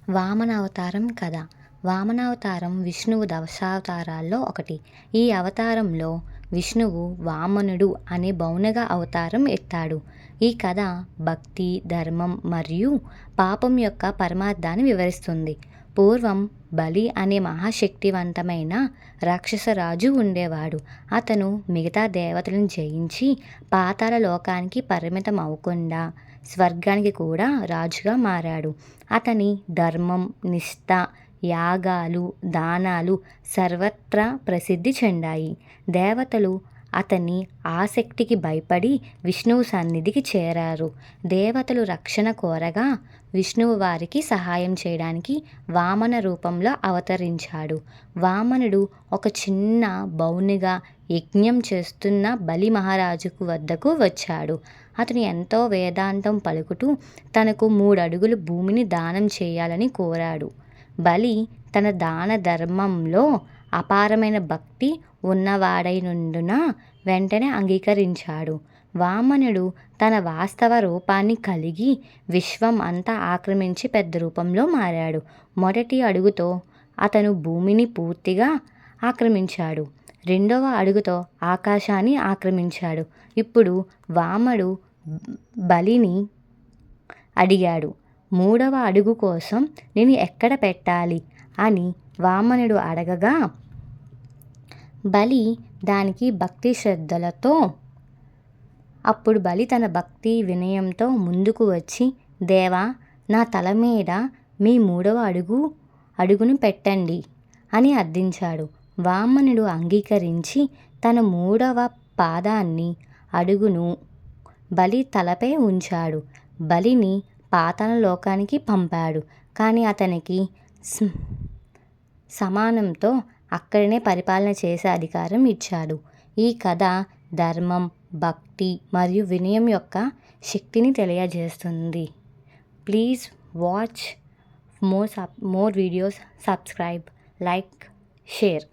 వామన అవతారం కథ. వామనావతారం విష్ణువు దశావతారాల్లో ఒకటి. ఈ అవతారంలో విష్ణువు వామనుడు అనే బౌనగ అవతారం ఎత్తాడు. ఈ కథ భక్తి, ధర్మం మరియు పాపం యొక్క పరమార్థాన్ని వివరిస్తుంది. పూర్వం బలి అనే మహాశక్తివంతమైన రాక్షసరాజు ఉండేవాడు. అతను మిగతా దేవతలను జయించి పాతాళ లోకానికి పరిమితం అవ్వకుండా స్వర్గానికి కూడా రాజుగా మారాడు. అతని ధర్మం, నిష్ఠ, యాగాలు, దానాలు సర్వత్రా ప్రసిద్ధి చెందాయి. దేవతలు అతని ఆసక్తికి భయపడి విష్ణువు సన్నిధికి చేరారు. దేవతలు రక్షణ కోరగా విష్ణువు వారికి సహాయం చేయడానికి వామన రూపంలో అవతరించాడు. వామనుడు ఒక చిన్న బౌనిగా యజ్ఞం చేస్తున్న బలి మహారాజుకు వద్దకు వచ్చాడు. అతను ఎంతో వేదాంతం పలుకుతూ తనకు 3 అడుగులు భూమిని దానం చేయాలని కోరాడు. బలి తన దాన ధర్మంలో అపారమైన భక్తి ఉన్నవాడైనందున వెంటనే అంగీకరించాడు. వామనుడు తన వాస్తవ రూపాన్ని కలిగి విశ్వం అంతా ఆక్రమించి పెద్ద రూపంలో మారాడు. మొదటి అడుగుతో అతను భూమిని పూర్తిగా ఆక్రమించాడు. రెండవ అడుగుతో ఆకాశాన్ని ఆక్రమించాడు. ఇప్పుడు వామనుడు బలిని అడిగాడు, 3వ అడుగు కోసం నేను ఎక్కడ పెట్టాలి అని వామనుడు అడగగా బలి దానికి భక్తి శ్రద్ధలతో అప్పుడు బలి తన భక్తి వినయంతో ముందుకు వచ్చి, దేవా, నా తల మీద మీ 3వ అడుగును పెట్టండి అని అర్థించాడు. వామనుడు అంగీకరించి తన 3వ పాదాన్ని అడుగును బలి తలపై ఉంచాడు. బలిని పాతాళ లోకానికి పంపాడు. కానీ అతనికి సమానంతో అక్కడనే పరిపాలన చేసే అధికారం ఇచ్చాడు. ఈ కథ ధర్మం, భక్తి మరియు వినయం యొక్క శక్తిని తెలియజేస్తుంది. Please watch more videos, subscribe, like, share.